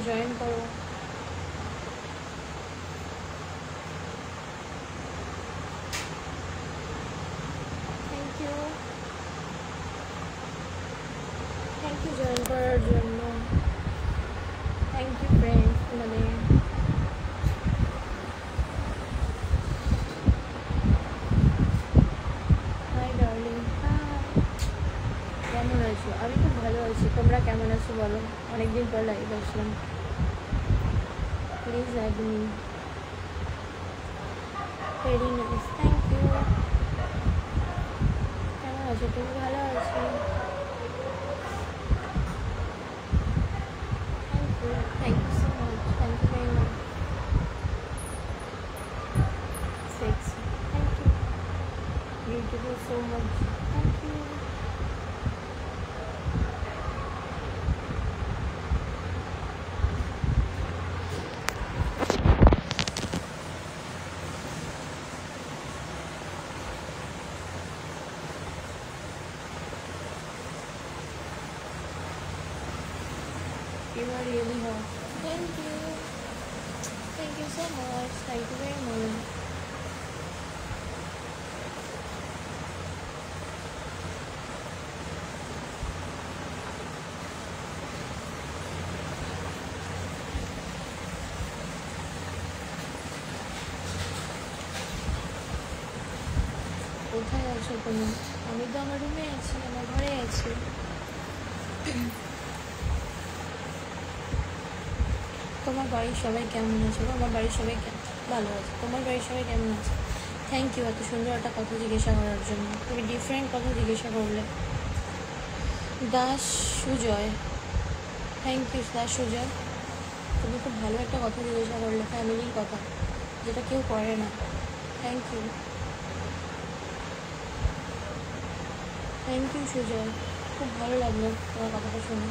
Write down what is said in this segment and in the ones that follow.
Join করো। Thank you join করার জন্য। থ্যাংক ইউ ফ্রেন্ডস তোমাদের। হাই ডার্লিং, হাই, কেমন আছো? আমি খুব ভালো আছি, তোমরা কেমন আছো বলো? অনেকদিন পর লাইভ আসলাম। Please add me. Very nice, thank you. কেমন আছো তুমি? ভালো আছো, thank you so much, thank you very much. Sexy, thank you. Beautiful so much, thank you. You are really hot. Thank you. Thank you so much. Thank you very much. কোথায় আছো তুমি? আমি তো আমার রুমে আছি, আমার ঘরে আছি। তোমার বাড়ির সবাই কেমন আছে? আমার বাড়ির সবাই ভালো আছে। তোমার বাড়ির সবাই কেমন আছে? থ্যাংক ইউ এত সুন্দর একটা কথা জিজ্ঞাসা করার জন্য। তুমি ডিফারেন্ট কথা জিজ্ঞাসা করলে। Das Sujoy, thank you Das Sujoy. তুমি খুব ভালো একটা কথা জিজ্ঞাসা করলে, ফ্যামিলির কথা, যেটা কেউ করে না। Thank you, thank you Sujoy, খুব ভালো লাগলো তোমার কথাটা শুনে।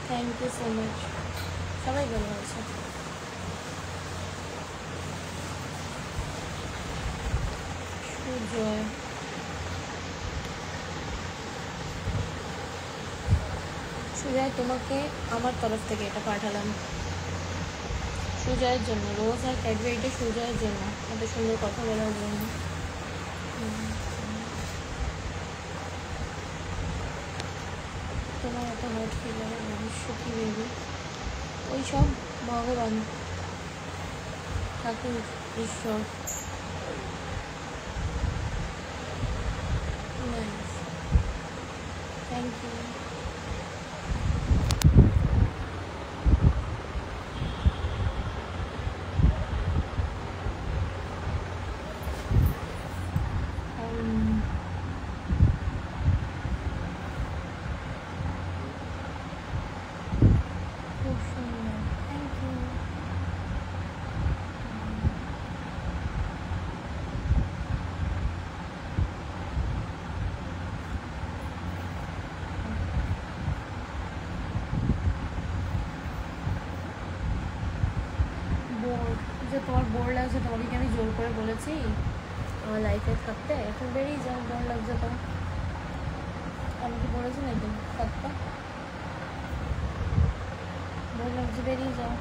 Thank you so much. সবাই ভালো আছে। সুজয়, সুজয় তোমাকে আমার তরফ থেকে এটা পাঠালাম সুজয়ের জন্য। রোজ আর ক্যাডবেরিটা সুজয়ের জন্য, এত সুন্দর কথা বলার জন্য। তোমার এত হট ফিলারের রহস্য কি বেবি? ওই সব ভগবান, ঠাকুর, ঈশ্বর। Nice, thank you. খুব সুন্দর, থ্যাংক ইউ। বোর, যে তোমার বোর লাগছে, তোমাকে কি আমি জোর করে বলেছি আমার লাইফে থাকতে? এখন বেরিয়ে যাও, বোর লাগছে তো। আমি কি বলেছি নাকি থাকতে? বোর লাগছে, বেরিয়ে যাও।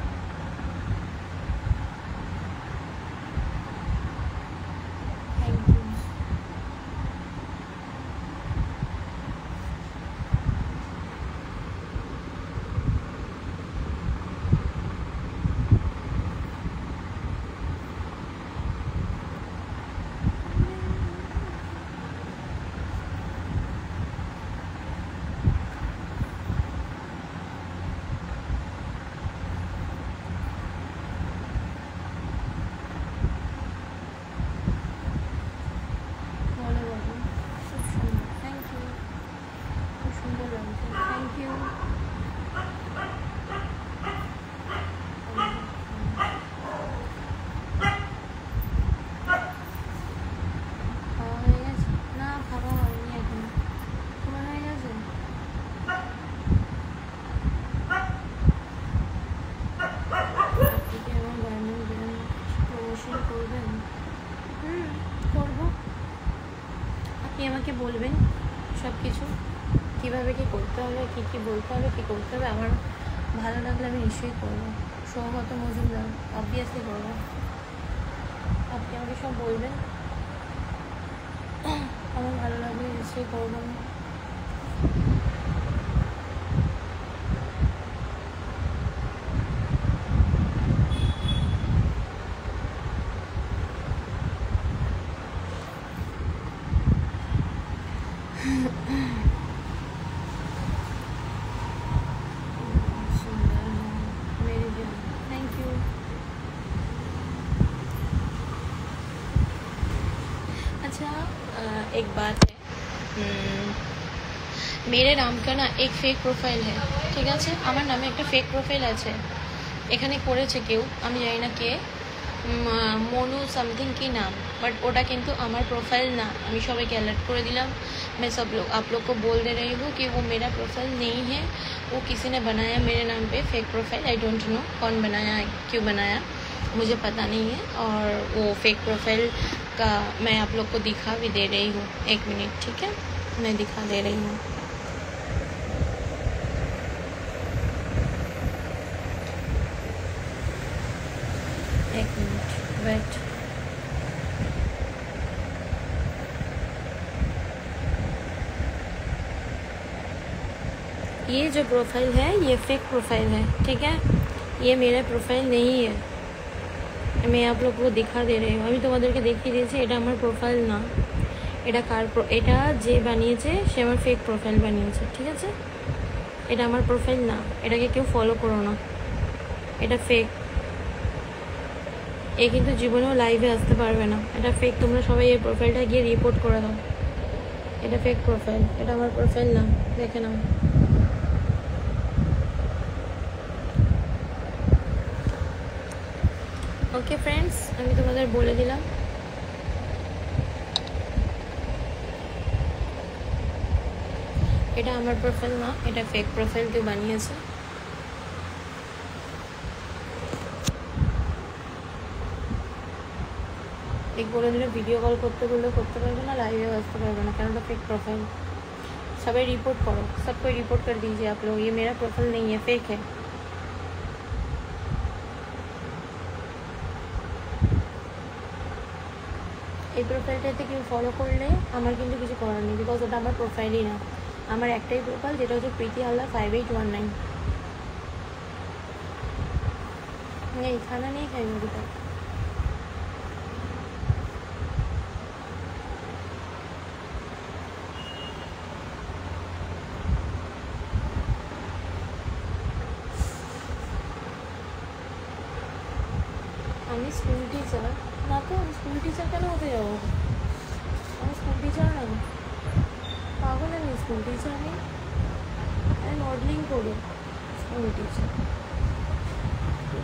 Thank you. বলো বাবু, খুব সুন্দর, থ্যাংক ইউ, খুব সুন্দর লাগছে, থ্যাংক ইউ। খাওয়া হয়ে গেছে? না, খাওয়া হয়নি এখন। তোমার হয়ে গেছে? আপনি কি আমার গার্মেন্ট ব্র্যান্ড প্রমোশন করবেন? করবো। আপনি আমাকে বলবেন সব কিছু, কীভাবে কী করতে হবে, কী কী বলতে হবে, কী করতে হবে। ভালো লাগলে আমি নিশ্চয়ই করবো। সৌগত মজুমদার, অবভিয়াসলি করবো। আপনি আমাকে সব বলবেন, আমার ভালো লাগলে নিশ্চয়ই করবো আমি। Thank you. अच्छा, एक बात है, मेरे नाम का ना एक फेक प्रोफाइल है, ঠিক আছে? আমার নামে একটা ফেক প্রোফাইল আছে, এখানে করেছে কেউ, আমি জানি না কে, मोनू समथिंग की नाम, बट ওটা কিন্তু আমার प्रोफाइल ना। আমি সবাইকে अलर्ट করে দিলাম, मैं सब लोग आप लोग को बोल दे रही हूँ कि वो मेरा प्रोफाइल नहीं है, वो किसी ने बनाया मेरे नाम पे fake profile. I don't know कौन बनाया, क्यों बनाया, मुझे पता नहीं है। और वो फेक प्रोफाइल का मैं आप लोग को दिखा भी दे रही हूँ, 1 मिनट, ठीक है? मैं दिखा दे रही हूँ। एक मिनट वेट। ये जो प्रोफाइल है ये फेक प्रोफाइल है, ठीक है? ये मेरा प्रोफाइल नहीं है, मैं आप लोग को दिखा दे रही हूँ। আমি তোমাদেরকে দেখিয়ে দিয়েছি এটা আমার প্রোফাইল না। এটা কার এটা যে বানিয়েছে সে আমার ফেক প্রোফাইল বানিয়েছে, ঠিক আছে? এটা আমার প্রোফাইল না, এটাকে কেউ ফলো করো না, এটা ফেক। এ কিন্তু জীবনেও লাইভে আসতে পারবে না, এটা ফেক। তোমরা সবাই এই প্রোফাইলটা গিয়ে রিপোর্ট করে দাও, এটা ফেক প্রোফাইল, এটা আমার প্রোফাইল না, দেখে নাও। ওকে ফ্রেন্ডস, আমি তোমাদের বলে দিলাম। এটা আমার প্রোফাইল না, এটা ফেক প্রোফাইল কেউ বানিয়েছে। एक बोले दिले वीडियो कॉल करते बोले करते पारबे ना, लाइवे আসতে পারবে না, কারণ এটা फेक प्रोफाइल। सभी रिपोर्ट करो, सबको रिपोर्ट कर दीजिए आप लोग, ये मेरा प्रोफाइल नहीं है, फेक है। এই প্রোফাইলটাতে কেউ ফলো করলে আমার কিন্তু কিছু করার নেই, বিকজ ওটা আমার প্রোফাইলই না। আমার একটাই প্রোফাইল, যেটা হচ্ছে প্রীতি হালদার 5819। मैं ये खाना नहीं खाई अभी तक। আমি স্কুল টিচার না, তো আমি স্কুল টিচার কেন হতে যাবো? আমি স্কুল টিচার না, পাগল আমি, স্কুল টিচার নেই, আমি মডেলিং করি। স্কুল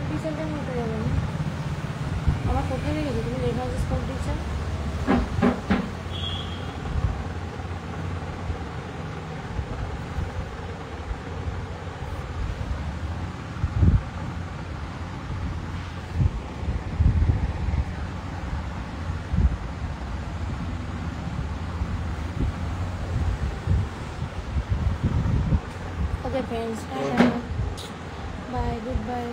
টিচার কেন হতে যাবো আমি? আমার কোথায় লেগেছে তুমি লেখা আছে school teacher? Okay friends, bye, goodbye.